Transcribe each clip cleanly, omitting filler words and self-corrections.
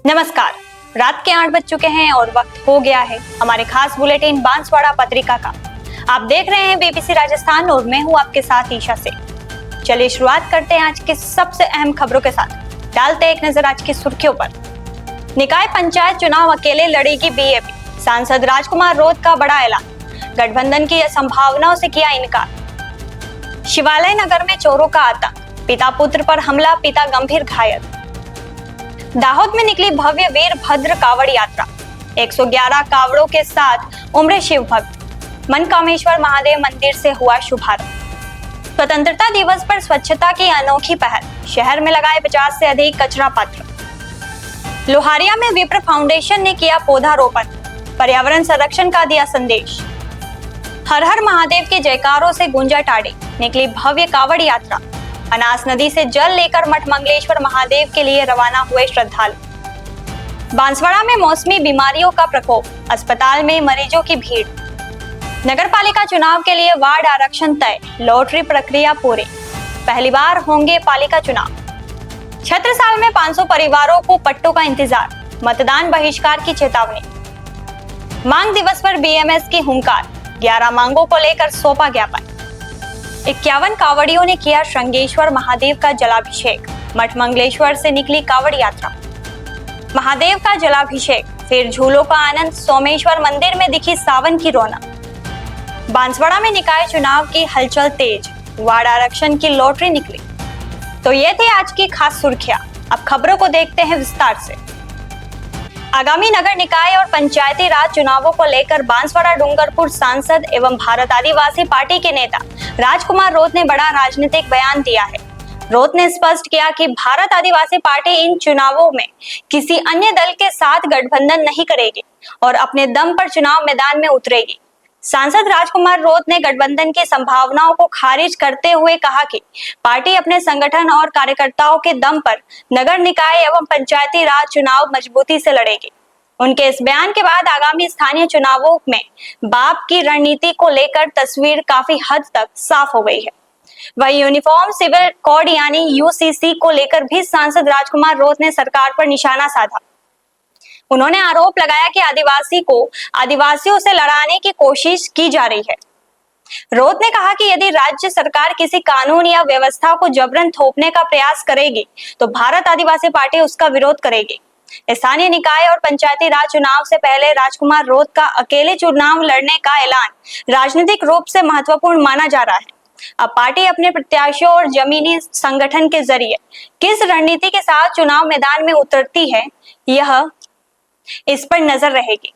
नमस्कार। रात के 8 बज चुके हैं और वक्त हो गया है हमारे खास बुलेटिन बांसवाड़ा पत्रिका का। आप देख रहे हैं बीबीसी राजस्थान और मैं हूं आपके साथ ईशा से। चलिए शुरुआत करते हैं आज की सबसे अहम खबरों के साथ। डालते हैं एक नजर आज की सुर्खियों पर। निकाय पंचायत चुनाव अकेले लड़ेगी बीएपी, सांसद राजकुमार रोध का बड़ा ऐलान। गठबंधन की संभावनाओं से किया इनकार। शिवालय नगर में चोरों का आतंक, पिता पुत्र पर हमला, पिता गंभीर घायल। दाहोद में निकली भव्य वीरभद्र कावड़ यात्रा, 111 कावड़ों के साथ उमड़े शिव भक्त। मनकामेश्वर महादेव मंदिर से हुआ शुभारंभ। स्वतंत्रता दिवस पर स्वच्छता की अनोखी पहल, शहर में लगाए 50 से अधिक कचरा पात्र। लोहारिया में विप्र फाउंडेशन ने किया पौधारोपण, पर्यावरण संरक्षण का दिया संदेश। हर हर महादेव के जयकारों से गूंजा टाड़ी, निकली भव्य कावड़ यात्रा। अनास नदी से जल लेकर मठ मंगलेश्वर महादेव के लिए रवाना हुए श्रद्धालु। बांसवाड़ा में मौसमी बीमारियों का प्रकोप, अस्पताल में मरीजों की भीड़। नगरपालिका चुनाव के लिए वार्ड आरक्षण तय, लॉटरी प्रक्रिया पूरी। पहली बार होंगे पालिका चुनाव। छत्रसाल में 500 परिवारों को पट्टों का इंतजार, मतदान बहिष्कार की चेतावनी। मांग दिवस पर बीएमएस की हुंकार, 11 मांगों को लेकर सौंपा ज्ञापन। 51 कावड़ियों ने किया श्रृंगेश्वर महादेव का जलाभिषेक, मठ मंगलेश्वर से निकली कावड़ यात्रा। महादेव का जलाभिषेक, फिर झूलों का आनंद, सोमेश्वर मंदिर में दिखी सावन की रौनक। बांसवाड़ा में निकाय चुनाव की हलचल तेज, वार्ड आरक्षण की लॉटरी निकली। तो ये थी आज की खास सुर्खियां। अब खबरों को देखते हैं विस्तार से। आगामी नगर निकाय और पंचायती राज चुनावों को लेकर बांसवाड़ा डूंगरपुर सांसद एवं भारत आदिवासी पार्टी के नेता राजकुमार रोध ने बड़ा राजनीतिक बयान दिया है। रोध ने स्पष्ट किया कि भारत आदिवासी पार्टी इन चुनावों में किसी अन्य दल के साथ गठबंधन नहीं करेगी और अपने दम पर चुनाव मैदान में उतरेगी। सांसद राजकुमार रोध ने गठबंधन की संभावनाओं को खारिज करते हुए कहा कि पार्टी अपने संगठन और कार्यकर्ताओं के दम पर नगर निकाय एवं पंचायती राज चुनाव मजबूती से लड़ेगी। उनके इस बयान के बाद आगामी स्थानीय चुनावों में बाप की रणनीति को लेकर तस्वीर काफी हद तक साफ हो गई है। वहीं यूनिफॉर्म सिविल कोड यानी यूसीसी को लेकर भी सांसद राजकुमार रोध ने सरकार पर निशाना साधा। उन्होंने आरोप लगाया कि आदिवासी को आदिवासियों से लड़ाने की कोशिश की जा रही है। रोध ने कहा कि यदि राज्य सरकार किसी कानून या व्यवस्था को जबरन थोपने का प्रयास करेगी तो भारत आदिवासी पार्टी उसका विरोध करेगी। स्थानीय निकाय और पंचायती राज चुनाव से पहले राजकुमार रोध का अकेले चुनाव लड़ने का ऐलान राजनीतिक रूप से महत्वपूर्ण माना जा रहा है। अब पार्टी अपने प्रत्याशियों और जमीनी संगठन के जरिए किस रणनीति के साथ चुनाव मैदान में उतरती है, यह इस पर नजर रहेगी।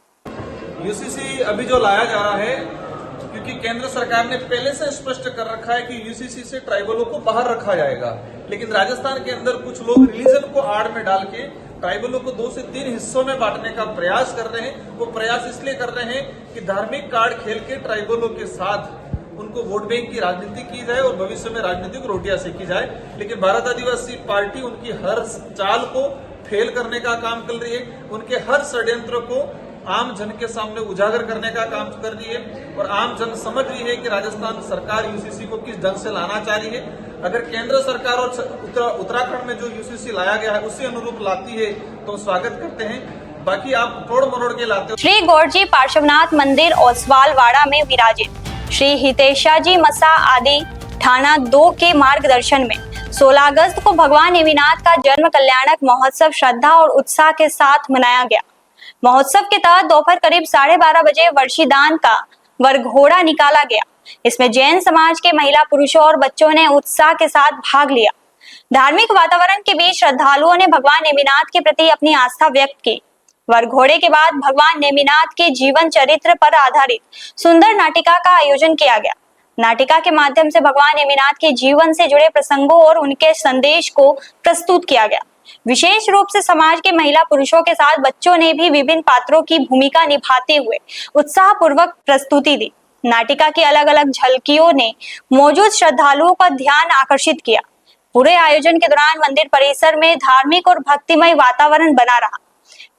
यूसीसी अभी जो लाया जा रहा है, क्योंकि केंद्र सरकार ने पहले से स्पष्ट कर रखा है कि यूसीसी से ट्राइबलों को बाहर रखा जाएगा, लेकिन राजस्थान के अंदर कुछ लोग रिलीजन को आड़ में डाल के ट्राइबलों को 2 से 3 हिस्सों में बांटने का प्रयास कर रहे हैं। वो प्रयास इसलिए कर रहे हैं कि धार्मिक कार्ड खेल के ट्राइबलों के साथ उनको वोट बैंक की राजनीति की जाए और भविष्य में राजनीतिक रोटियां सेकी जाए। लेकिन भारत आदिवासी पार्टी उनकी हर चाल को फेल करने का काम कर रही है, उनके हर षड्यंत्र को आम जन के सामने उजागर करने का काम कर रही है और आम जन समझ रही है कि राजस्थान सरकार यूसीसी को किस ढंग से लाना चाह रही है। अगर केंद्र सरकार और उत्तराखंड में जो यूसीसी लाया गया है उसी अनुरूप लाती है तो स्वागत करते हैं, बाकी आप तोड़ मरोड़ के लाते हो। श्री गौरजी पार्श्वनाथ मंदिर ओसवालवाड़ा में विराजित श्री हितेशाजी मसा आदि थाना 2 के मार्गदर्शन में 16 अगस्त को भगवान नेमिनाथ का जन्म कल्याणक महोत्सव श्रद्धा और उत्साह के साथ मनाया गया। महोत्सव के तहत दोपहर करीब 12:30 बजे वर्षीदान का वरघोड़ा निकाला गया। इसमें जैन समाज के महिला, पुरुषों और बच्चों ने उत्साह के साथ भाग लिया। धार्मिक वातावरण के बीच श्रद्धालुओं ने भगवान नेमिनाथ के प्रति अपनी आस्था व्यक्त की। वरघोड़े के बाद भगवान नेमिनाथ के जीवन चरित्र पर आधारित सुंदर नाटिका का आयोजन किया गया। नाटिका के माध्यम से भगवान नेमिनाथ के जीवन से जुड़े प्रसंगों और उनके संदेश को प्रस्तुत किया गया। विशेष रूप से समाज के महिला, पुरुषों के साथ बच्चों ने भी विभिन्न पात्रों की भूमिका निभाते हुए उत्साहपूर्वक प्रस्तुति दी। नाटिका की अलग अलग झलकियों ने मौजूद श्रद्धालुओं का ध्यान आकर्षित किया। पूरे आयोजन के दौरान मंदिर परिसर में धार्मिक और भक्तिमय वातावरण बना रहा।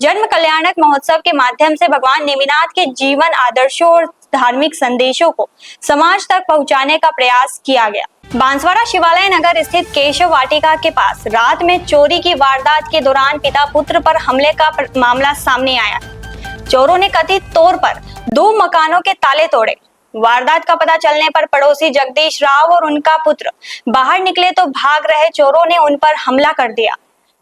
जन्म कल्याणक महोत्सव के माध्यम से भगवान नेमिनाथ के जीवन, आदर्शों और धार्मिक संदेशों को समाज तक पहुंचाने का प्रयास किया गया। बांसवाड़ा शिवालय नगर स्थित केशव वाटिका के पास रात में चोरी की वारदात के दौरान पिता पुत्र पर हमले का मामला सामने आया। चोरों ने कथित तौर पर 2 मकानों के ताले तोड़े। वारदात का पता चलने पर पड़ोसी जगदीश राव और उनका पुत्र बाहर निकले तो भाग रहे चोरों ने उन पर हमला कर दिया।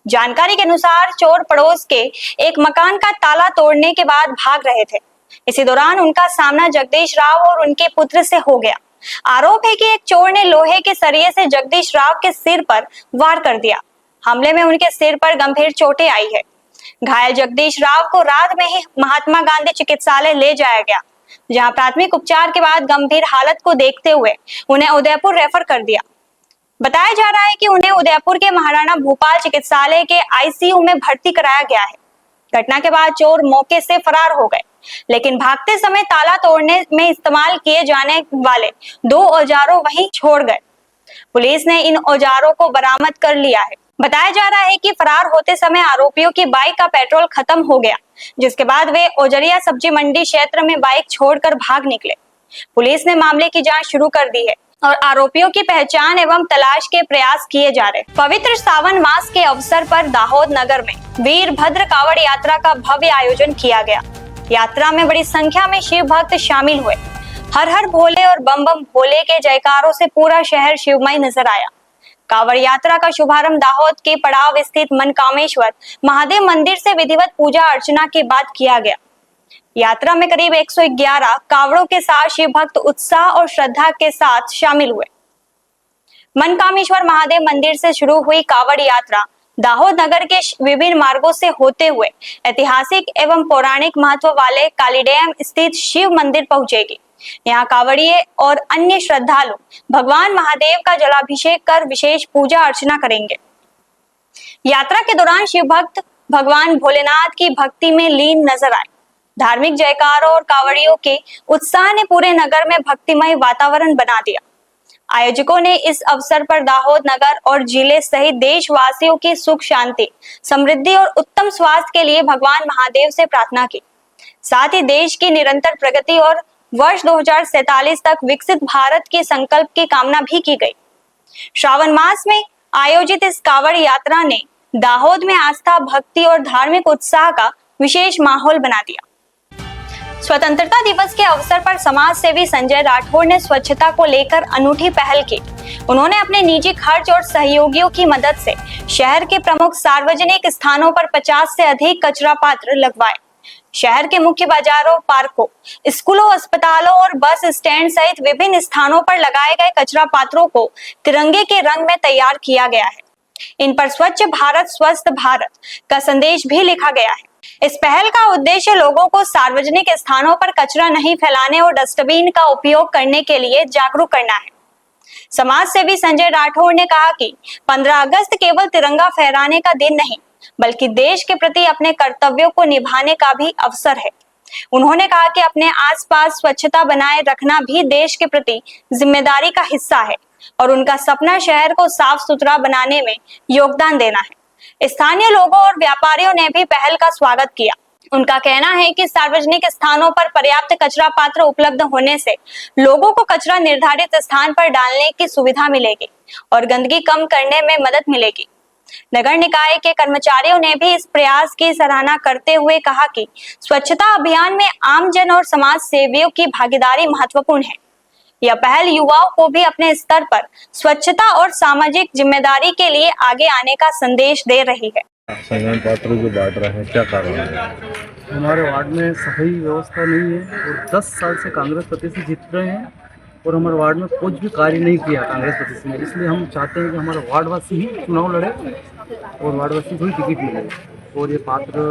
जानकारी के अनुसार चोर पड़ोस के एक मकान का ताला तोड़ने के बाद भाग रहे थे। इसी दौरान उनका सामना जगदीश राव और उनके पुत्र से हो गया। आरोप है कि एक चोर ने लोहे के सरिये से जगदीश राव के सिर पर वार कर दिया। हमले में उनके सिर पर गंभीर चोटें आई है। घायल जगदीश राव को रात में ही महात्मा गांधी चिकित्सालय ले जाया गया, जहां प्राथमिक उपचार के बाद गंभीर हालत को देखते हुए उन्हें उदयपुर रेफर कर दिया। बताया जा रहा है कि उन्हें उदयपुर के महाराणा भूपाल चिकित्सालय के आईसीयू में भर्ती कराया गया है। घटना के बाद चोर मौके से फरार हो गए, लेकिन भागते समय ताला तोड़ने में इस्तेमाल किए जाने वाले 2 औजारों वहीं छोड़ गए। पुलिस ने इन औजारों को बरामद कर लिया है। बताया जा रहा है कि फरार होते समय आरोपियों की बाइक का पेट्रोल खत्म हो गया, जिसके बाद वे ओजरिया सब्जी मंडी क्षेत्र में बाइक छोड़कर भाग निकले। पुलिस ने मामले की जांच शुरू कर दी है और आरोपियों की पहचान एवं तलाश के प्रयास किए जा रहे। पवित्र सावन मास के अवसर पर दाहोद नगर में वीरभद्र कावड़ यात्रा का भव्य आयोजन किया गया। यात्रा में बड़ी संख्या में शिव भक्त शामिल हुए। हर हर भोले और बम बम भोले के जयकारों से पूरा शहर शिवमय नजर आया। कावड़ यात्रा का शुभारंभ दाहोद के पड़ाव स्थित मनकामेश्वर महादेव मंदिर से विधिवत पूजा अर्चना के बाद किया गया। यात्रा में करीब 111 कावड़ों के साथ शिव भक्त उत्साह और श्रद्धा के साथ शामिल हुए। मनकामेश्वर महादेव मंदिर से शुरू हुई कावड़ यात्रा दाहोद नगर के विभिन्न मार्गों से होते हुए ऐतिहासिक एवं पौराणिक महत्व वाले कालीडैम स्थित शिव मंदिर पहुंचेगी। यहाँ कावड़िए और अन्य श्रद्धालु भगवान महादेव का जलाभिषेक कर विशेष पूजा अर्चना करेंगे। यात्रा के दौरान शिव भक्त भगवान भोलेनाथ की भक्ति में लीन नजर आए। धार्मिक जयकारों और कावड़ियों के उत्साह ने पूरे नगर में भक्तिमय वातावरण बना दिया। आयोजकों ने इस अवसर पर दाहोद नगर और जिले सहित देशवासियों की सुख शांति, समृद्धि और उत्तम स्वास्थ्य के लिए भगवान महादेव से प्रार्थना की। साथ ही देश की निरंतर प्रगति और वर्ष 2047 तक विकसित भारत के संकल्प की कामना भी की गई। श्रावण मास में आयोजित इस कावड़ यात्रा ने दाहोद में आस्था, भक्ति और धार्मिक उत्साह का विशेष माहौल बना दिया। स्वतंत्रता दिवस के अवसर पर समाज सेवी संजय राठौड़ ने स्वच्छता को लेकर अनूठी पहल की। उन्होंने अपने निजी खर्च और सहयोगियों की मदद से शहर के प्रमुख सार्वजनिक स्थानों पर 50 से अधिक कचरा पात्र लगवाए। शहर के मुख्य बाजारों, पार्कों, स्कूलों, अस्पतालों और बस स्टैंड सहित विभिन्न स्थानों पर लगाए गए कचरा पात्रों को तिरंगे के रंग में तैयार किया गया है। इन पर स्वच्छ भारत स्वस्थ भारत का संदेश भी लिखा गया है। इस पहल का उद्देश्य लोगों को सार्वजनिक स्थानों पर कचरा नहीं फैलाने और डस्टबिन का उपयोग करने के लिए जागरूक करना है। समाज सेवी संजय राठौड़ ने कहा कि 15 अगस्त केवल तिरंगा फहराने का दिन नहीं, बल्कि देश के प्रति अपने कर्तव्यों को निभाने का भी अवसर है। उन्होंने कहा कि अपने आसपास स्वच्छता बनाए रखना भी देश के प्रति जिम्मेदारी का हिस्सा है और उनका सपना शहर को साफ सुथरा बनाने में योगदान देना है। स्थानीय लोगों और व्यापारियों ने भी पहल का स्वागत किया। उनका कहना है कि सार्वजनिक स्थानों पर पर्याप्त कचरा पात्र उपलब्ध होने से लोगों को कचरा निर्धारित स्थान पर डालने की सुविधा मिलेगी और गंदगी कम करने में मदद मिलेगी। नगर निकाय के कर्मचारियों ने भी इस प्रयास की सराहना करते हुए कहा कि स्वच्छता अभियान में आमजन और समाज सेवियों की भागीदारी महत्वपूर्ण है। यह पहल युवाओं को भी अपने स्तर पर स्वच्छता और सामाजिक जिम्मेदारी के लिए आगे आने का संदेश दे रही है। संज्ञान पात्र जो बांट रहे हैं, क्या कारण है? हमारे वार्ड में सही व्यवस्था नहीं है और 10 साल से कांग्रेस प्रत्याशी जीत रहे हैं और हमारे वार्ड में कुछ भी कार्य नहीं किया कांग्रेस प्रत्याशी ने। इसलिए हम चाहते हैं कि हमारे वार्डवासी ही चुनाव लड़े और वार्डवासी को ही टिकट मिले। और ये पात्र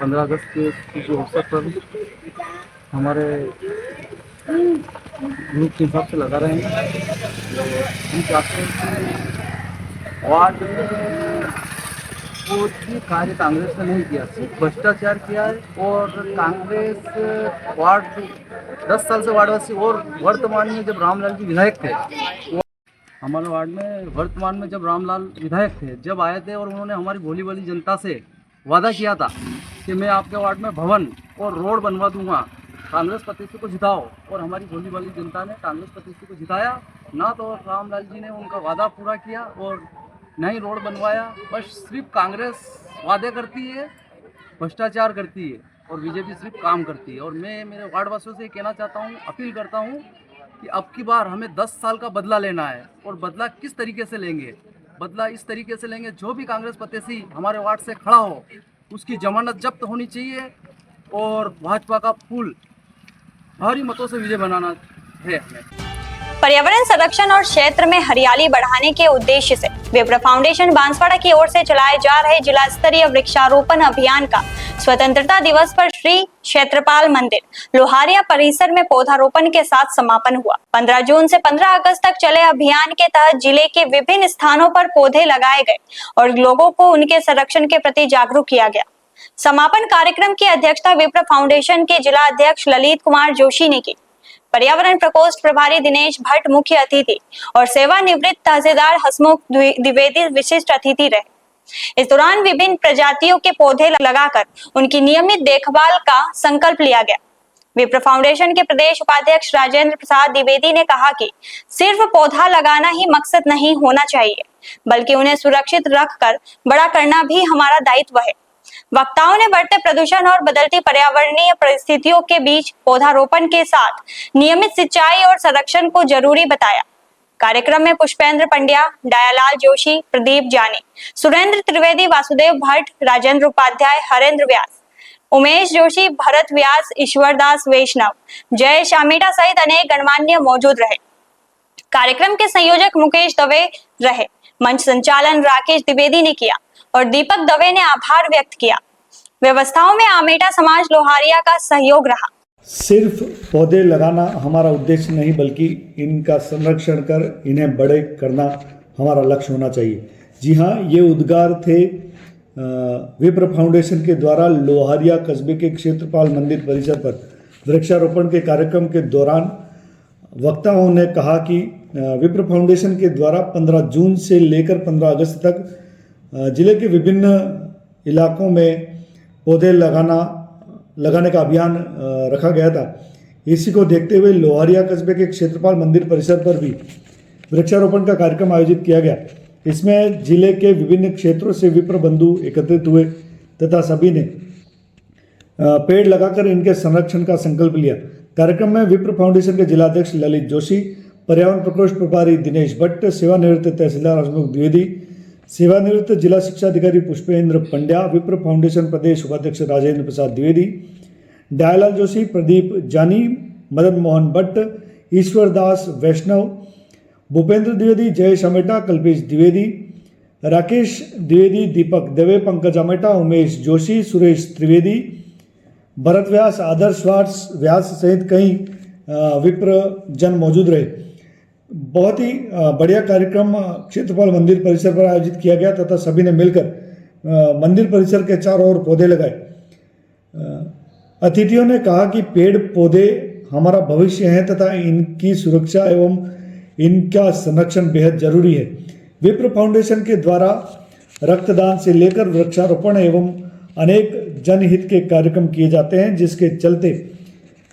15 अगस्त के जो अवसर पर हमारे ग्रुप के हिसाब से लगा रहे हैं। हम चाहते हैं कि वार्ड में कोई भी कार्य कांग्रेस ने नहीं किया, सिर्फ भ्रष्टाचार किया है। और कांग्रेस वार्ड 10 साल से वार्डवासी और वर्तमान में जब रामलाल जी विधायक थे, हमारे वार्ड में वर्तमान में जब रामलाल विधायक थे, जब आए थे और उन्होंने हमारी भोली वाली जनता से वादा किया था कि मैं आपके वार्ड में भवन और रोड बनवा दूंगा, कांग्रेस प्रत्याशी को जिताओ। और हमारी भोली वाली जनता ने कांग्रेस प्रत्याशी को जिताया ना तो रामलाल जी ने उनका वादा पूरा किया और ना ही रोड बनवाया। बस सिर्फ कांग्रेस वादे करती है, भ्रष्टाचार करती है और बीजेपी सिर्फ काम करती है। और मैं मेरे वार्ड वासियों से कहना चाहता हूँ, अपील करता हूँ कि अब की बार हमें 10 साल का बदला लेना है। और बदला किस तरीके से लेंगे? बदला इस तरीके से लेंगे, जो भी कांग्रेस प्रत्याशी हमारे वार्ड से खड़ा हो उसकी जमानत जब्त होनी चाहिए और भाजपा का फूल भारी मतों से विजय बनाना है हमें। पर्यावरण संरक्षण और क्षेत्र में हरियाली बढ़ाने के उद्देश्य से विप्र फाउंडेशन बांसवाड़ा की ओर से चलाए जा रहे जिला स्तरीय वृक्षारोपण अभियान का स्वतंत्रता दिवस पर श्री क्षेत्रपाल मंदिर लोहारिया परिसर में पौधारोपण के साथ समापन हुआ। 15 जून से 15 अगस्त तक चले अभियान के तहत जिले के विभिन्न स्थानों पर पौधे लगाए गए और लोगों को उनके संरक्षण के प्रति जागरूक किया गया। समापन कार्यक्रम की अध्यक्षता विप्र फाउंडेशन के जिला अध्यक्ष ललित कुमार जोशी ने की। पर्यावरण प्रकोष्ठ प्रभारी दिनेश भट्ट मुख्य अतिथि और सेवानिवृत्त तहसीलदार हसमुख द्विवेदी विशिष्ट अतिथि रहे। इस दौरान विभिन्न प्रजातियों के पौधे लगाकर उनकी नियमित देखभाल का संकल्प लिया गया। विप्र फाउंडेशन के प्रदेश उपाध्यक्ष राजेंद्र प्रसाद द्विवेदी ने कहा कि सिर्फ पौधा लगाना ही मकसद नहीं होना चाहिए, बल्कि उन्हें सुरक्षित रखकर बड़ा करना भी हमारा दायित्व है। वक्ताओं ने बढ़ते प्रदूषण और बदलती पर्यावरणीय परिस्थितियों के बीच पौधारोपण के साथ नियमित सिंचाई और संरक्षण को जरूरी बताया। कार्यक्रम में पुष्पेंद्र पंड्या, दयालाल जोशी, प्रदीप जानी, सुरेंद्र त्रिवेदी, वासुदेव भट्ट, राजेंद्र उपाध्याय, हरेंद्र व्यास, उमेश जोशी, भरत व्यास, ईश्वरदास वैष्णव, जयेश आमीटा सहित अनेक गणमान्य मौजूद रहे। कार्यक्रम के संयोजक मुकेश दवे रहे। मंच संचालन राकेश द्विवेदी ने किया और दीपक दवे ने आभार व्यक्त किया। व्यवस्थाओं में आमेटा समाज लोहारिया का सहयोग रहा। सिर्फ पौधे लगाना हमारा उद्देश्य नहीं, बल्कि इनका संरक्षण कर इन्हें बड़े करना हमारा लक्ष्य होना चाहिए। जी हाँ, ये उद्गार थे विप्र फाउंडेशन के द्वारा लोहारिया कस्बे के क्षेत्रपाल मंदिर परिसर पर वृक्षारोपण के कार्यक्रम के दौरान वक्ताओं ने कहा कि विप्र फाउंडेशन के द्वारा 15 जून से लेकर 15 अगस्त तक जिले के विभिन्न इलाकों में पौधे लगाने का अभियान रखा गया था। इसी को देखते हुए लोहारिया कस्बे के क्षेत्रपाल मंदिर परिसर पर भी वृक्षारोपण का कार्यक्रम आयोजित किया गया। इसमें जिले के विभिन्न क्षेत्रों से विप्र बंधु एकत्रित हुए तथा सभी ने पेड़ लगाकर इनके संरक्षण का संकल्प लिया। कार्यक्रम में विप्र फाउंडेशन के जिलाध्यक्ष ललित जोशी, पर्यावरण प्रकोष्ठ प्रभारी दिनेश भट्ट, सेवानिवृत्त तहसीलदार हसमुख द्विवेदी, सेवानिवृत्त जिला शिक्षा अधिकारी पुष्पेंद्र पंड्या, विप्र फाउंडेशन प्रदेश उपाध्यक्ष राजेंद्र प्रसाद द्विवेदी, दयालाल जोशी, प्रदीप जानी, मदन मोहन भट्ट, ईश्वरदास वैष्णव, भूपेंद्र द्विवेदी, जयेश अमेटा, कल्पेश द्विवेदी, राकेश द्विवेदी, दीपक दवे, पंकज अमेटा, उमेश जोशी, सुरेश त्रिवेदी, भरत व्यास, आदर्श व्यास सहित कई विप्र जन मौजूद रहे। बहुत ही बढ़िया कार्यक्रम क्षेत्रपाल मंदिर परिसर पर आयोजित किया गया तथा सभी ने मिलकर मंदिर परिसर के चारों ओर पौधे लगाए। अतिथियों ने कहा कि पेड़ पौधे हमारा भविष्य है तथा इनकी सुरक्षा एवं इनका संरक्षण बेहद जरूरी है। विप्र फाउंडेशन के द्वारा रक्तदान से लेकर वृक्षारोपण एवं अनेक जनहित के कार्यक्रम किए जाते हैं, जिसके चलते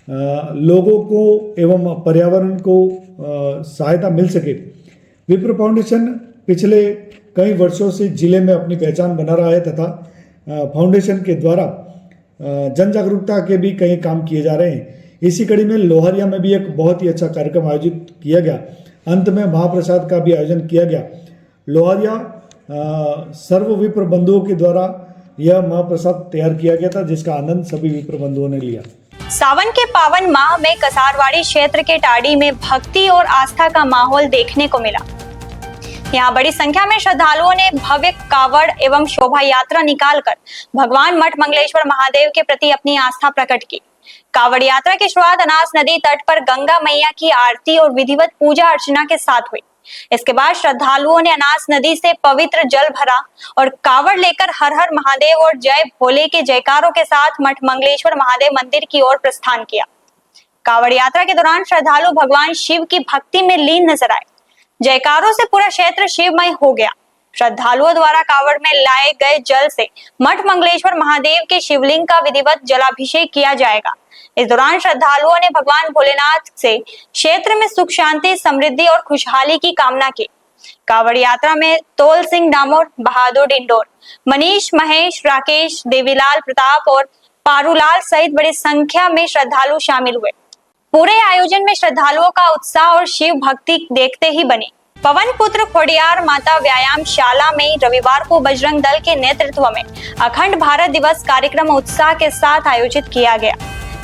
लोगों को एवं पर्यावरण को सहायता मिल सके। विप्र फाउंडेशन पिछले कई वर्षों से जिले में अपनी पहचान बना रहा है तथा फाउंडेशन के द्वारा जन जागरूकता के भी कई काम किए जा रहे हैं। इसी कड़ी में लोहारिया में भी एक बहुत ही अच्छा कार्यक्रम आयोजित किया गया। अंत में महाप्रसाद का भी आयोजन किया गया। लोहारिया सर्व विप्र बंधुओं के द्वारा यह महाप्रसाद तैयार किया गया था, जिसका आनंद सभी विप्र बंधुओं ने लिया। सावन के पावन माह में कसारवाड़ी क्षेत्र के टाड़ी में भक्ति और आस्था का माहौल देखने को मिला। यहाँ बड़ी संख्या में श्रद्धालुओं ने भव्य कावड़ एवं शोभा यात्रा निकालकर भगवान मठ मंगलेश्वर महादेव के प्रति अपनी आस्था प्रकट की। कावड़ यात्रा की शुरुआत अनास नदी तट पर गंगा मैया की आरती और विधिवत पूजा अर्चना के साथ हुई। इसके बाद श्रद्धालुओं ने अनास नदी से पवित्र जल भरा और कावड़ लेकर हर हर महादेव और जय भोले के जयकारों के साथ मठ मंगलेश्वर महादेव मंदिर की ओर प्रस्थान किया। कावड़ यात्रा के दौरान श्रद्धालु भगवान शिव की भक्ति में लीन नजर आए। जयकारों से पूरा क्षेत्र शिवमय हो गया। श्रद्धालुओं द्वारा कावड़ में लाए गए जल से मठ मंगलेश्वर महादेव के शिवलिंग का विधिवत जलाभिषेक किया जाएगा। इस दौरान श्रद्धालुओं ने भगवान भोलेनाथ से क्षेत्र में सुख शांति समृद्धि और खुशहाली की कामना की। कावड़ यात्रा में तोल सिंह डामोर, बहादुर डिंडोर, मनीष महेश, राकेश, देवीलाल प्रताप और पारूलाल सहित बड़ी संख्या में श्रद्धालु शामिल हुए। पूरे आयोजन में श्रद्धालुओं का उत्साह और शिव भक्ति देखते ही बनी। पवन पुत्र खोडियार माता व्यायाम शाला में रविवार को बजरंग दल के नेतृत्व में अखंड भारत दिवस कार्यक्रम उत्साह के साथ आयोजित किया गया।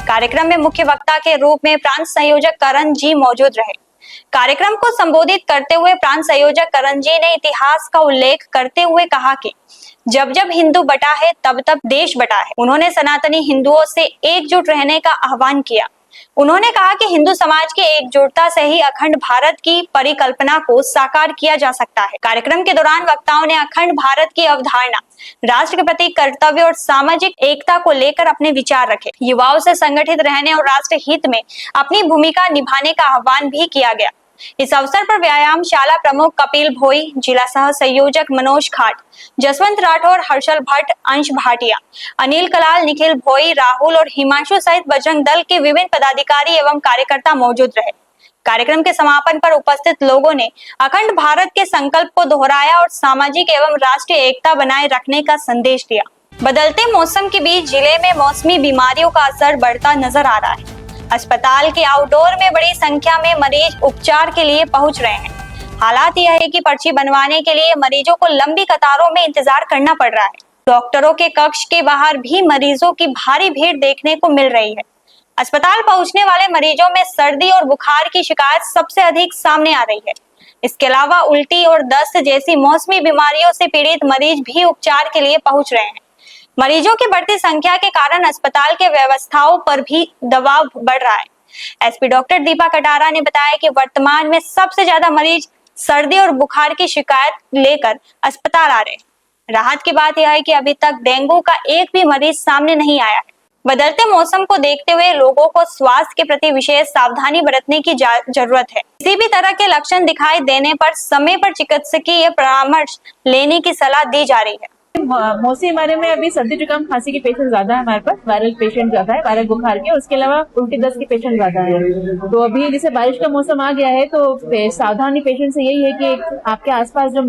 कार्यक्रम में मुख्य वक्ता के रूप में प्रांत संयोजक करण जी मौजूद रहे। कार्यक्रम को संबोधित करते हुए प्रांत संयोजक करण जी ने इतिहास का उल्लेख करते हुए कहा कि जब जब हिंदू बटा है तब तब देश बटा है। उन्होंने सनातनी हिंदुओं से एकजुट रहने का आह्वान किया। उन्होंने कहा कि हिंदू समाज की एकजुटता से ही अखंड भारत की परिकल्पना को साकार किया जा सकता है। कार्यक्रम के दौरान वक्ताओं ने अखंड भारत की अवधारणा, राष्ट्र के प्रति कर्तव्य और सामाजिक एकता को लेकर अपने विचार रखे। युवाओं से संगठित रहने और राष्ट्र हित में अपनी भूमिका निभाने का आह्वान भी किया गया। इस अवसर पर व्यायामशाला प्रमुख कपिल भोई, जिला सह संयोजक मनोज खाट, जसवंत राठौर, हर्षल भट्ट, अंश भाटिया, अनिल कलाल, निखिल भोई, राहुल और हिमांशु सहित बजरंग दल के विभिन्न पदाधिकारी एवं कार्यकर्ता मौजूद रहे। कार्यक्रम के समापन पर उपस्थित लोगों ने अखंड भारत के संकल्प को दोहराया और सामाजिक एवं राष्ट्रीय एकता बनाए रखने का संदेश दिया। बदलते मौसम के बीच जिले में मौसमी बीमारियों का असर बढ़ता नजर आ रहा है। अस्पताल के आउटडोर में बड़ी संख्या में मरीज उपचार के लिए पहुंच रहे हैं। हालात यह है कि पर्ची बनवाने के लिए मरीजों को लंबी कतारों में इंतजार करना पड़ रहा है। डॉक्टरों के कक्ष के बाहर भी मरीजों की भारी भीड़ देखने को मिल रही है। अस्पताल पहुंचने वाले मरीजों में सर्दी और बुखार की शिकायत सबसे अधिक सामने आ रही है। इसके अलावा उल्टी और दस्त जैसी मौसमी बीमारियों से पीड़ित मरीज भी उपचार के लिए पहुंच रहे हैं। मरीजों की बढ़ती संख्या के कारण अस्पताल के व्यवस्थाओं पर भी दबाव बढ़ रहा है। एसपी डॉक्टर दीपा कटारा ने बताया कि वर्तमान में सबसे ज्यादा मरीज सर्दी और बुखार की शिकायत लेकर अस्पताल आ रहे हैं। राहत की बात यह है कि अभी तक डेंगू का एक भी मरीज सामने नहीं आया है। बदलते मौसम को देखते हुए लोगों को स्वास्थ्य के प्रति विशेष सावधानी बरतने की जरूरत है। किसी भी तरह के लक्षण दिखाई देने पर समय पर चिकित्सकीय परामर्श लेने की सलाह दी जा रही है। मोस्टली हमारे में अभी सर्दी जुकाम खांसी के पेशेंट ज्यादा है, हमारे पास वायरल पेशेंट ज्यादा है, वायरल बुखार के, उसके अलावा उल्टी दस्त के पेशेंट ज्यादा है। तो अभी जैसे बारिश का मौसम आ गया है तो सावधानी पेशेंट से यही है कि आपके आसपास जो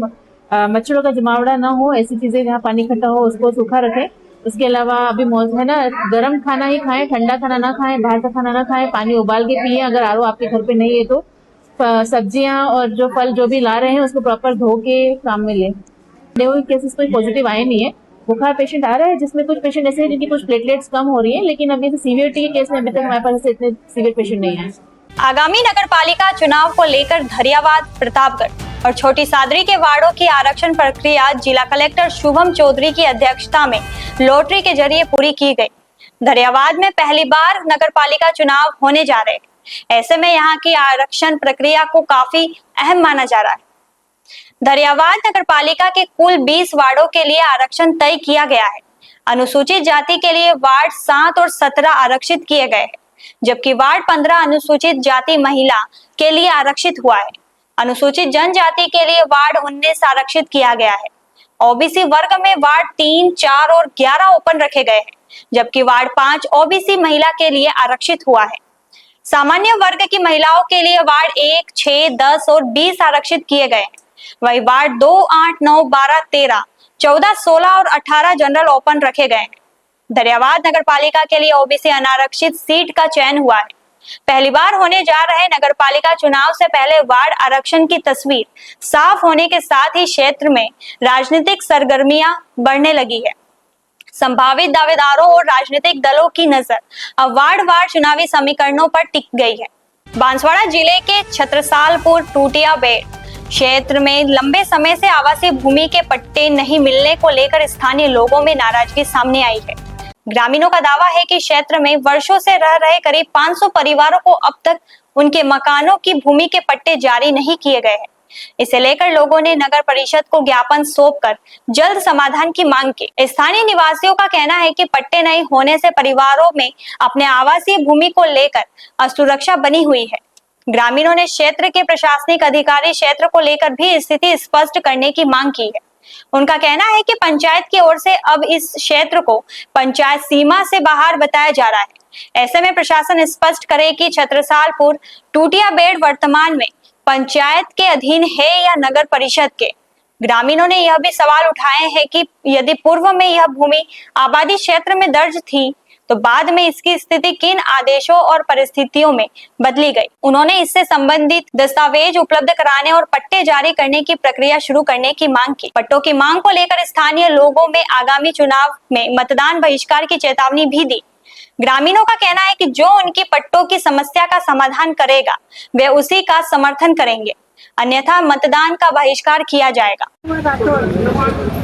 मच्छरों का जमावड़ा ना हो, ऐसी चीजें जहाँ पानी इकट्ठा हो उसको सूखा रखें। उसके अलावा अभी मौसम है ना, गर्म खाना ही खाएं, ठंडा खाना ना खाएं, बाहर का खाना ना खाएं, पानी उबाल के पिए। अगर आरओ आपके घर पे नहीं है तो सब्जियां और जो फल जो भी ला रहे हैं उसको प्रॉपर धो के काम में लें। डेंगू केसेस कोई पॉजिटिव आए नहीं है। बुखार पेशेंट आ रहा है, जिसमें कुछ पेशेंट ऐसे हैं जिनकी कुछ प्लेटलेट्स कम हो रही है, लेकिन अभी सीवियरिटी के केस में अभी तक हमारे पास इतने सीवियर पेशेंट नहीं है। आगामी नगरपालिका चुनाव को लेकर धरियावाद, प्रतापगढ़ और छोटी सादरी के वार्डों की आरक्षण प्रक्रिया जिला कलेक्टर शुभम चौधरी की अध्यक्षता में लॉटरी के जरिए पूरी की गई। धरियावाद में पहली बार नगरपालिका चुनाव होने जा रहे हैं। ऐसे में यहाँ की आरक्षण प्रक्रिया को काफी अहम माना जा रहा है। धरियावाद नगरपालिका के कुल 20 वार्डों के लिए आरक्षण तय किया गया है। अनुसूचित जाति के लिए वार्ड 7 और 17 आरक्षित किए गए हैं, जबकि वार्ड 15 अनुसूचित जाति महिला के लिए आरक्षित हुआ है। अनुसूचित जनजाति के लिए वार्ड 19 आरक्षित किया गया है। ओबीसी वर्ग में वार्ड 3, 4 और 11 ओपन रखे गए हैं, जबकि वार्ड 5 ओबीसी महिला के लिए आरक्षित हुआ है। सामान्य वर्ग की महिलाओं के लिए वार्ड 1, 6, 10 और 20 आरक्षित किए गए हैं। वही वार्ड 2, 8, 9, 12, 13, 14, 16 और 18 जनरल ओपन रखे गए हैं। धरियावाद नगरपालिका के लिए ओबीसी अनारक्षित सीट का चयन हुआ है। पहली बार होने जा रहे नगरपालिका चुनाव से पहले वार्ड आरक्षण की तस्वीर साफ होने के साथ ही क्षेत्र में राजनीतिक सरगर्मियां बढ़ने लगी है। संभावित दावेदारों और राजनीतिक दलों की नजर अब वार्ड चुनावी समीकरणों पर टिक गई है। बांसवाड़ा जिले के छत्रसालपुर टूटिया बेड़ क्षेत्र में लंबे समय से आवासीय भूमि के पट्टे नहीं मिलने को लेकर स्थानीय लोगों में नाराजगी सामने आई है। ग्रामीणों का दावा है कि क्षेत्र में वर्षों से रह रहे करीब 500 परिवारों को अब तक उनके मकानों की भूमि के पट्टे जारी नहीं किए गए हैं। इसे लेकर लोगों ने नगर परिषद को ज्ञापन सौंपकर जल्द समाधान की मांग की। स्थानीय निवासियों का कहना है कि पट्टे नहीं होने से परिवारों में अपने आवासीय भूमि को लेकर असुरक्षा बनी हुई है। ग्रामीणों ने क्षेत्र के प्रशासनिक अधिकारी क्षेत्र को लेकर भी स्थिति स्पष्ट करने की मांग की है। उनका कहना है कि पंचायत की ओर से अब इस क्षेत्र को पंचायत सीमा से बाहर बताया जा रहा है। ऐसे में प्रशासन स्पष्ट करे कि छत्रसालपुर टूटियाबेड़ वर्तमान में पंचायत के अधीन है या नगर परिषद के। ग्रामीणों ने यह भी सवाल उठाए हैं कि यदि पूर्व में यह भूमि आबादी क्षेत्र में दर्ज थी तो बाद में इसकी स्थिति किन आदेशों और परिस्थितियों में बदली गई। उन्होंने इससे संबंधित दस्तावेज उपलब्ध कराने और पट्टे जारी करने की प्रक्रिया शुरू करने की मांग की। पट्टों की मांग को लेकर स्थानीय लोगों में आगामी चुनाव में मतदान बहिष्कार की चेतावनी भी दी। ग्रामीणों का कहना है कि जो उनकी पट्टों की समस्या का समाधान करेगा वे उसी का समर्थन करेंगे, अन्यथा मतदान का बहिष्कार किया जाएगा।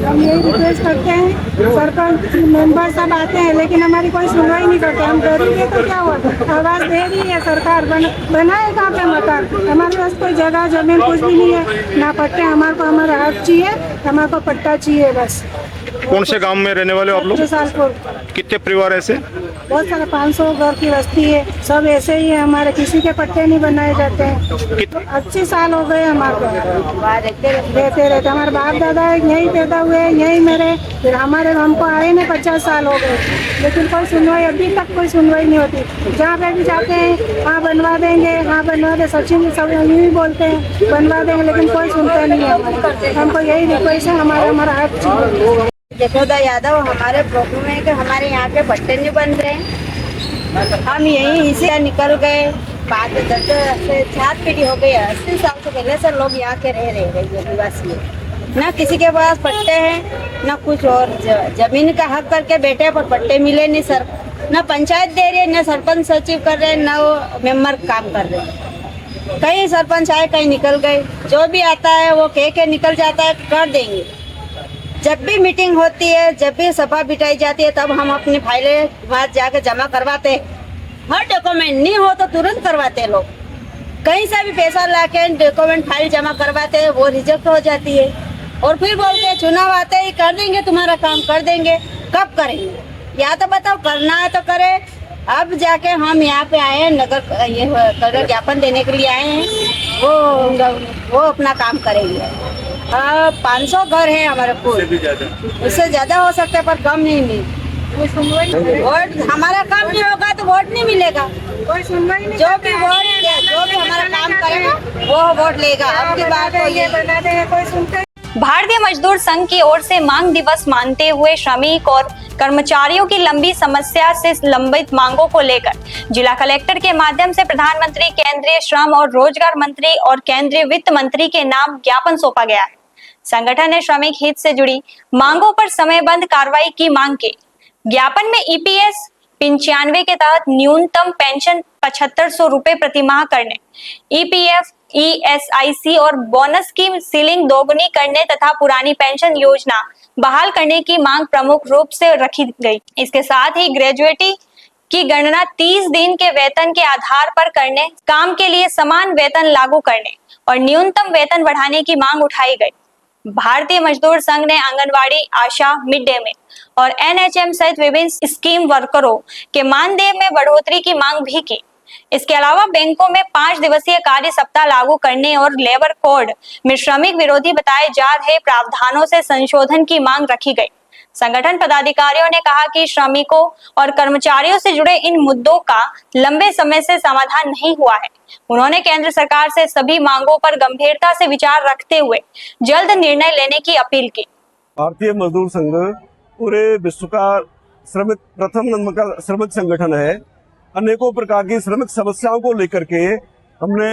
हम यही रिक्वेस्ट करते हैं, सरपंच मेंबर सब आते हैं लेकिन हमारी कोई सुनवाई नहीं करते। हम गरीब है तो क्या हुआ, आवाज दे रही है सरकार, बनाए कहाँ पे मकान। हमारे पास कोई जगह जमीन कुछ भी नहीं है, ना पट्टे। हमारे को हमारा हक चाहिए, हमारे को पट्टा चाहिए बस। कौन से गांव में रहने वाले हो आप लोग? छत्रसालपुर। कितने परिवार ऐसे? बहुत सारे 500 घर की बस्ती है, सब ऐसे ही है। हमारे किसी के पट्टे नहीं बनाए जाते हैं। 80 साल हो गए हमारे रहते रहते। हमारे बाप दादा यही पैदा हुए, यही मेरे, फिर हमारे हमको आए ने 50 साल हो गए, लेकिन कोई सुनवाई अभी तक कोई सुनवाई नहीं होती। जहाँ पे भी जाते हैं हाँ बनवा देंगे, हाँ बनवा दे, सचिन सब यूँ ही बोलते हैं बनवा देंगे, लेकिन कोई सुनता नहीं है। हमको यही रिक्वेस्ट है, हमारा हक चाहिए। यशोदा यादव, हमारे प्रॉब्लम है कि हमारे यहाँ पे पट्टे नहीं बन रहे। हम यहीं इसे निकल गए, 5 से 7 पीढ़ी हो गई। 80 साल से पहले से लोग यहाँ के रह रहे हैं निवासी है। ना किसी के पास पट्टे हैं ना कुछ और। जमीन का हक करके बैठे पर पट्टे मिले नहीं सर। ना पंचायत दे रही है, ना सरपंच सचिव कर रहे हैं, ना वो मेंबर काम कर रहे हैं। कहीं सरपंच आए कहीं निकल गए, जो भी आता है वो कह के निकल जाता है कर देंगे। जब भी मीटिंग होती है, जब भी सभा बिठाई जाती है, तब हम अपनी फाइलें वहाँ जाके जमा करवाते हैं। हर डॉक्यूमेंट नहीं हो तो तुरंत करवाते हैं लोग। कहीं से भी पैसा लाके डॉक्यूमेंट फाइल जमा करवाते हैं, वो रिजेक्ट हो जाती है और फिर बोलते हैं चुनाव आते ही कर देंगे, तुम्हारा काम कर देंगे। कब करेंगे या तो बताओ, करना है तो करे। अब जाके हम यहाँ पे आए हैं, नगर ज्ञापन देने के लिए आए हैं। वो अपना काम करेंगे। 500 घर है हमारे को, उससे ज्यादा हो सकता है पर कम नहीं। वोट हमारा काम नहीं होगा तो वोट नहीं मिलेगा। कोई सुनवाई नहीं। जो भी हमारा काम करेगा वो वोट लेगा। अब की बात तो ये बना देंगे, कोई सुनता। भारतीय मजदूर संघ की ओर से मांग दिवस मानते हुए श्रमिक और कर्मचारियों की लंबी समस्या से लंबित मांगों को लेकर जिला कलेक्टर के माध्यम से प्रधानमंत्री, केंद्रीय श्रम और रोजगार मंत्री और केंद्रीय वित्त मंत्री के नाम ज्ञापन सौंपा गया है। संगठन ने श्रमिक हित से जुड़ी मांगों पर समयबद्ध कार्रवाई की मांग की। ज्ञापन में ईपीएस 95 के तहत न्यूनतम पेंशन 7500 रुपए प्रति माह करने, ईपीएफ, ईएसआईसी और बोनस की सीलिंग दोगुनी करने तथा पुरानी पेंशन योजना बहाल करने की मांग प्रमुख रूप से रखी गई। इसके साथ ही ग्रेजुएटी की गणना 30 दिन के वेतन के आधार पर करने, काम के लिए समान वेतन लागू करने और न्यूनतम वेतन बढ़ाने की मांग उठाई गई। भारतीय मजदूर संघ ने आंगनवाड़ी, आशा, मिड डे मील और एनएचएम सहित विभिन्न स्कीम वर्करों के मानदेय में बढ़ोतरी की मांग भी की। इसके अलावा बैंकों में 5 दिवसीय कार्य सप्ताह लागू करने और लेबर कोड में श्रमिक विरोधी बताए जा रहे प्रावधानों से संशोधन की मांग रखी गई। संगठन पदाधिकारियों ने कहा कि श्रमिकों और कर्मचारियों से जुड़े इन मुद्दों का लंबे समय से समाधान नहीं हुआ है। उन्होंने केंद्र सरकार से सभी मांगों पर गंभीरता से विचार रखते हुए जल्द निर्णय लेने की अपील की। भारतीय मजदूर संघ पूरे विश्व का प्रथम नंबर का श्रमिक संगठन है। अनेकों प्रकार की श्रमिक समस्याओं को लेकर के हमने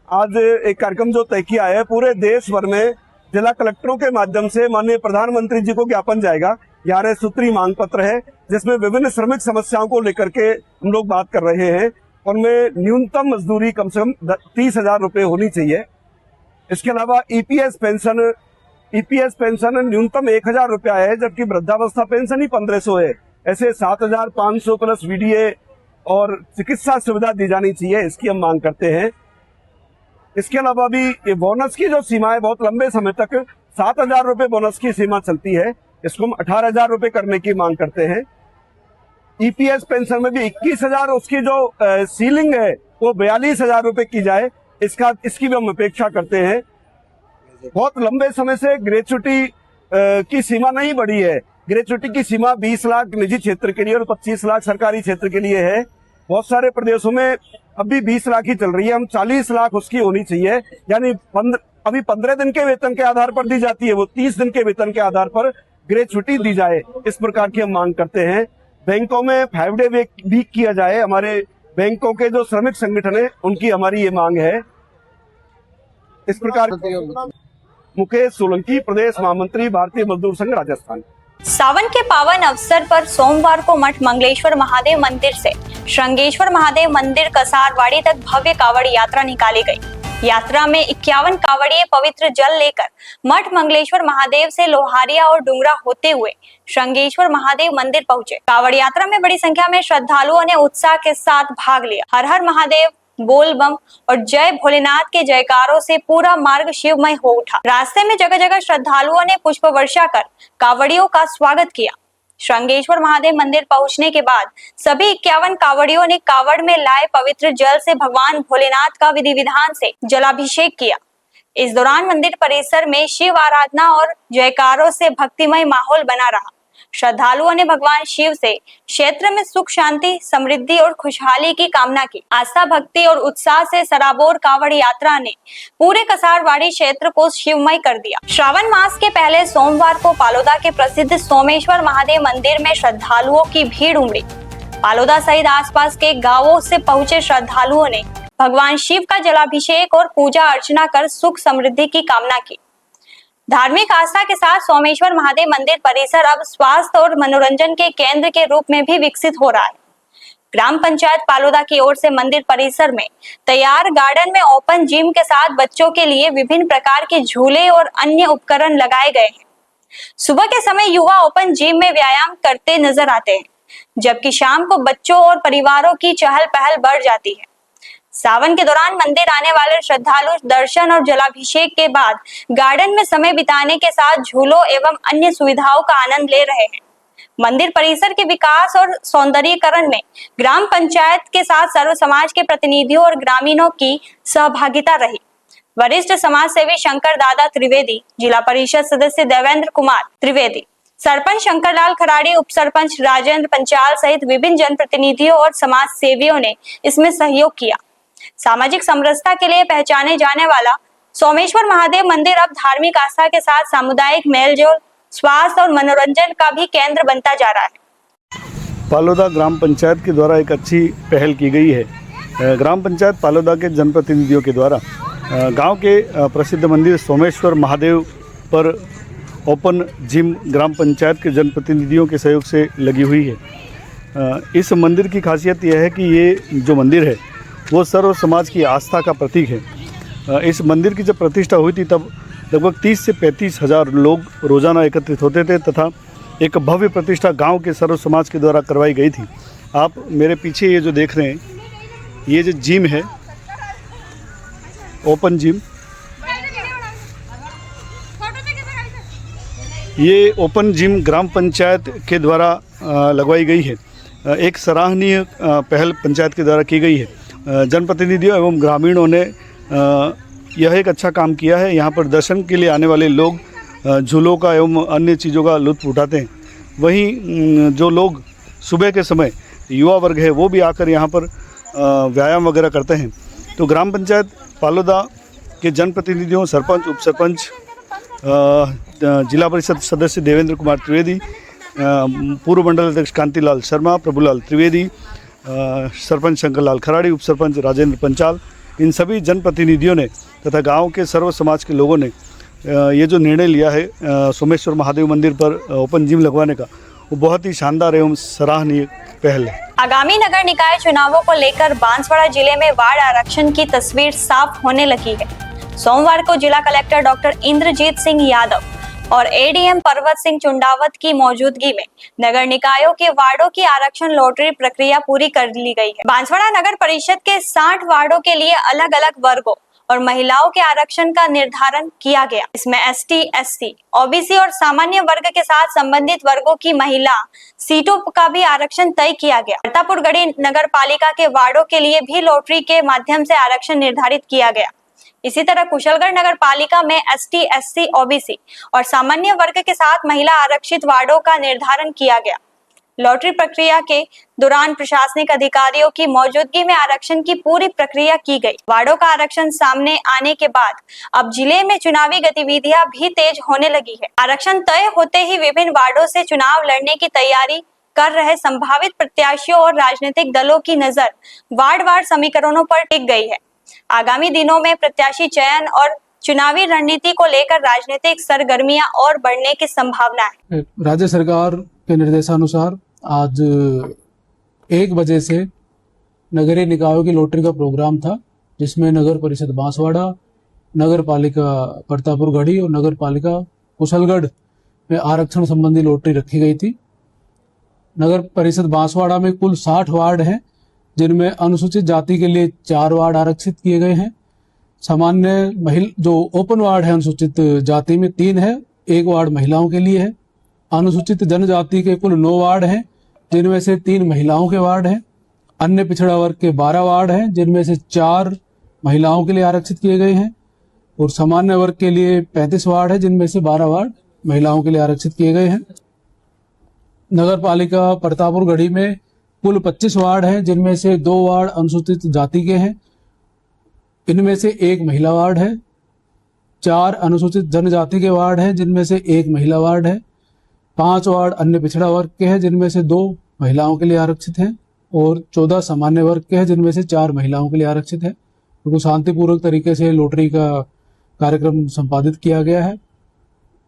आज एक कार्यक्रम जो तय किया है, पूरे देश भर में जिला कलेक्टरों के माध्यम से माननीय प्रधानमंत्री जी को ज्ञापन जाएगा। 11 सूत्री मांग पत्र है जिसमें विभिन्न श्रमिक समस्याओं को लेकर के हम लोग बात कर रहे हैं। उनमें न्यूनतम मजदूरी कम से कम 30,000 रुपये होनी चाहिए। इसके अलावा ईपीएस पेंशन न्यूनतम 1,000 रुपया है, जबकि वृद्धावस्था पेंशन ही 1500 है। ऐसे 7,500 प्लस वीडीए और चिकित्सा सुविधा दी जानी चाहिए, इसकी हम मांग करते हैं। इसके अलावा भी ये बोनस की जो सीमा है, बहुत लंबे समय तक 7,000 रुपये बोनस की सीमा चलती है, इसको हम 18,000 रुपये करने की मांग करते हैं। ईपीएस पेंशन में भी 21,000, उसकी जो सीलिंग है वो 42,000 रुपये की जाए, इसकी भी हम अपेक्षा करते हैं। बहुत लंबे समय से ग्रेच्युटी की सीमा नहीं बढ़ी है। ग्रेचुटी की सीमा 20 लाख निजी क्षेत्र के लिए और 25 लाख सरकारी क्षेत्र के लिए है। बहुत सारे प्रदेशों में अभी 20 लाख ही चल रही है, हम 40 लाख उसकी होनी चाहिए। यानी अभी 15 दिन के वेतन के आधार पर दी जाती है, वो 30 दिन के वेतन के आधार पर ग्रेचुटी दी जाए, इस प्रकार की हम मांग करते हैं। बैंकों में 5 डे वीक किया जाए। हमारे बैंकों के जो श्रमिक संगठन है उनकी हमारी ये मांग है। इस प्रकार मुकेश सोलंकी, प्रदेश महामंत्री, भारतीय मजदूर संघ, राजस्थान। सावन के पावन अवसर पर सोमवार को मठ मंगलेश्वर महादेव मंदिर से श्रृंगेश्वर महादेव मंदिर कसारवाड़ी तक भव्य कावड़ यात्रा निकाली गई। यात्रा में 51 कावड़िए पवित्र जल लेकर मठ मंगलेश्वर महादेव से लोहारिया और डुंगरा होते हुए श्रृंगेश्वर महादेव मंदिर पहुंचे। कावड़ यात्रा में बड़ी संख्या में श्रद्धालुओं ने उत्साह के साथ भाग लिया। हर हर महादेव, बोल बम और जय भोलेनाथ के जयकारों से पूरा मार्ग शिवमय हो उठा। रास्ते में जगह जगह श्रद्धालुओं ने पुष्प वर्षा कर कावड़ियों का स्वागत किया। श्रृंगेश्वर महादेव मंदिर पहुंचने के बाद सभी 51 कावड़ियों ने कावड़ में लाए पवित्र जल से भगवान भोलेनाथ का विधि विधान से जलाभिषेक किया। इस दौरान मंदिर परिसर में शिव आराधना और जयकारों से भक्तिमय माहौल बना रहा। श्रद्धालुओं ने भगवान शिव से क्षेत्र में सुख, शांति, समृद्धि और खुशहाली की कामना की। आस्था, भक्ति और उत्साह से सराबोर कावड़ यात्रा ने पूरे कसारवाड़ी क्षेत्र को शिवमय कर दिया। श्रावण मास के पहले सोमवार को पालोदा के प्रसिद्ध सोमेश्वर महादेव मंदिर में श्रद्धालुओं की भीड़ उमड़ी। पालोदा सहित आसपास के गांवों से पहुंचे श्रद्धालुओं ने भगवान शिव का जलाभिषेक और पूजा अर्चना कर सुख समृद्धि की कामना की। धार्मिक आस्था के साथ सोमेश्वर महादेव मंदिर परिसर अब स्वास्थ्य और मनोरंजन के केंद्र के रूप में भी विकसित हो रहा है। ग्राम पंचायत पालोदा की ओर से मंदिर परिसर में तैयार गार्डन में ओपन जिम के साथ बच्चों के लिए विभिन्न प्रकार के झूले और अन्य उपकरण लगाए गए हैं। सुबह के समय युवा ओपन जिम में व्यायाम करते नजर आते हैं, जबकि शाम को बच्चों और परिवारों की चहल पहल बढ़ जाती है। सावन के दौरान मंदिर आने वाले श्रद्धालु दर्शन और जलाभिषेक के बाद गार्डन में समय बिताने के साथ झूलों एवं अन्य सुविधाओं का आनंद ले रहे हैं। मंदिर परिसर के विकास और सौंदर्यीकरण में ग्राम पंचायत के साथ सर्व समाज के प्रतिनिधियों और ग्रामीणों की सहभागिता रही। वरिष्ठ समाज सेवी शंकर दादा त्रिवेदी, जिला परिषद सदस्य देवेंद्र कुमार त्रिवेदी, सरपंच शंकरलाल खराड़ी, उप सरपंच राजेंद्र पंचाल सहित विभिन्न जनप्रतिनिधियों और समाज सेवियों ने इसमें सहयोग किया। सामाजिक समरसता के लिए पहचाने जाने वाला सोमेश्वर महादेव मंदिर अब धार्मिक आस्था के साथ सामुदायिक मेलजोल, स्वास्थ्य और मनोरंजन का भी केंद्र बनता जा रहा है। पालोदा ग्राम पंचायत के द्वारा एक अच्छी पहल की गई है। ग्राम पंचायत पालोदा के जनप्रतिनिधियों के द्वारा गांव के प्रसिद्ध मंदिर सोमेश्वर महादेव पर ओपन जिम ग्राम पंचायत के जनप्रतिनिधियों के सहयोग से लगी हुई है। इस मंदिर की खासियत यह है कि ये जो मंदिर है वो सर्व समाज की आस्था का प्रतीक है। इस मंदिर की जब प्रतिष्ठा हुई थी तब लगभग 30 से 35 हज़ार लोग रोज़ाना एकत्रित होते थे तथा एक भव्य प्रतिष्ठा गांव के सर्व समाज के द्वारा करवाई गई थी। आप मेरे पीछे ये जो देख रहे हैं, ये जो जिम है, ओपन जिम, ये ओपन जिम ग्राम पंचायत के द्वारा लगवाई गई है। एक सराहनीय पहल पंचायत के द्वारा की गई है। जनप्रतिनिधियों एवं ग्रामीणों ने यह एक अच्छा काम किया है। यहाँ पर दर्शन के लिए आने वाले लोग झूलों का एवं अन्य चीज़ों का लुत्फ़ उठाते हैं। वहीं जो लोग सुबह के समय युवा वर्ग है वो भी आकर यहाँ पर व्यायाम वगैरह करते हैं। तो ग्राम पंचायत पालोदा के जनप्रतिनिधियों, सरपंच, उप सरपंच, जिला परिषद सदस्य देवेंद्र कुमार त्रिवेदी, पूर्व मंडल अध्यक्ष कांतिलाल शर्मा, प्रभुलाल त्रिवेदी, सरपंच शंकरलाल खराड़ी, उप सरपंच राजेंद्र पंचाल, इन सभी जनप्रतिनिधियों ने तथा गांव के सर्व समाज के लोगों ने ये जो निर्णय लिया है सोमेश्वर महादेव मंदिर पर ओपन जिम लगवाने का, वो बहुत ही शानदार एवं सराहनीय पहल है। आगामी नगर निकाय चुनावों को लेकर बांसवाड़ा जिले में वार्ड आरक्षण की तस्वीर साफ होने लगी है। सोमवार को जिला कलेक्टर डॉक्टर इंद्रजीत सिंह यादव और एडीएम पर्वत सिंह चुंडावत की मौजूदगी में नगर निकायों के वार्डों की आरक्षण लॉटरी प्रक्रिया पूरी कर ली गई है। बांसवाड़ा नगर परिषद के 60 वार्डों के लिए अलग अलग वर्गों और महिलाओं के आरक्षण का निर्धारण किया गया। इसमें एसटी, एससी, ओबीसी और सामान्य वर्ग के साथ संबंधित वर्गों की महिला सीटों का भी आरक्षण तय किया गया। प्रतापगढ़ नगर पालिका के वार्डों के लिए भी लॉटरी के माध्यम से आरक्षण निर्धारित किया गया। इसी तरह कुशलगढ़ नगर पालिका में ST, SC, OBC और सामान्य वर्ग के साथ महिला आरक्षित वार्डों का निर्धारण किया गया। लॉटरी प्रक्रिया के दौरान प्रशासनिक अधिकारियों की मौजूदगी में आरक्षण की पूरी प्रक्रिया की गई। वार्डों का आरक्षण सामने आने के बाद अब जिले में चुनावी गतिविधियां भी तेज होने लगी है। आरक्षण तय होते ही विभिन्न वार्डों से चुनाव लड़ने की तैयारी कर रहे संभावित प्रत्याशियों और राजनीतिक दलों की नजर वार्ड समीकरणों पर टिक गई है। आगामी दिनों में प्रत्याशी चयन और चुनावी रणनीति को लेकर राजनीतिक सरगर्मियां और बढ़ने की संभावना है। राज्य सरकार के निर्देशानुसार आज 1 बजे से नगरीय निकायों की लॉटरी का प्रोग्राम था, जिसमें नगर परिषद बांसवाड़ा, नगर पालिका प्रतापगढ़ी और नगर पालिका कुशलगढ़ में आरक्षण संबंधी लॉटरी रखी गई थी। नगर परिषद बांसवाड़ा में कुल 60 वार्ड हैं, जिनमें अनुसूचित जाति के लिए 4 वार्ड आरक्षित किए गए हैं। सामान्य जो ओपन वार्ड है अनुसूचित जाति में 3 है, 1 वार्ड महिलाओं के लिए है। अनुसूचित जनजाति के कुल 9 वार्ड हैं, जिनमें से 3 महिलाओं के वार्ड हैं। अन्य पिछड़ा वर्ग के 12 वार्ड हैं, जिनमें से 4 महिलाओं के लिए आरक्षित किए गए हैं और सामान्य वर्ग के लिए 35 वार्ड है, जिनमें से 12 वार्ड महिलाओं के लिए आरक्षित किए गए हैं। नगर पालिका प्रतापगढ़ी में कुल 25 वार्ड हैं, जिनमें से 2 वार्ड अनुसूचित जाति के हैं। इनमें से 1 महिला वार्ड है। 4 अनुसूचित जनजाति के वार्ड हैं, जिनमें से 1 महिला वार्ड है। 5 वार्ड अन्य पिछड़ा वर्ग के हैं, जिनमें से 2 महिलाओं के लिए आरक्षित हैं और 14 सामान्य वर्ग के हैं, जिनमें से 4 महिलाओं के लिए आरक्षित है। तो शांतिपूर्वक तरीके से लॉटरी का कार्यक्रम संपादित किया गया है।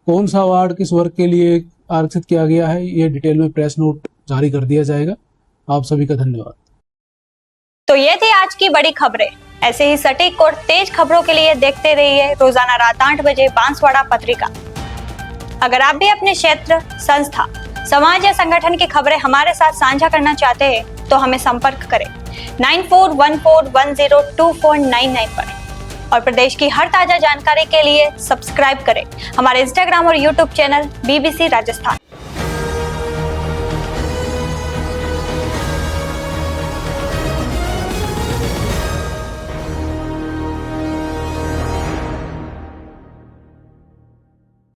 कौन सा वार्ड किस वर्ग के लिए आरक्षित किया गया है, ये डिटेल में प्रेस नोट जारी कर दिया जाएगा। आप सभी का धन्यवाद। तो ये थी आज की बड़ी खबरें। ऐसे ही सटीक और तेज खबरों के लिए देखते रहिए रोजाना रात 8 बजे बांसवाड़ा पत्रिका। अगर आप भी अपने क्षेत्र, संस्था, समाज या संगठन की खबरें हमारे साथ साझा करना चाहते हैं तो हमें संपर्क करें 9414102499 पर। और प्रदेश की हर ताजा जानकारी के लिए सब्सक्राइब करें हमारे इंस्टाग्राम और यूट्यूब चैनल BBC राजस्थान।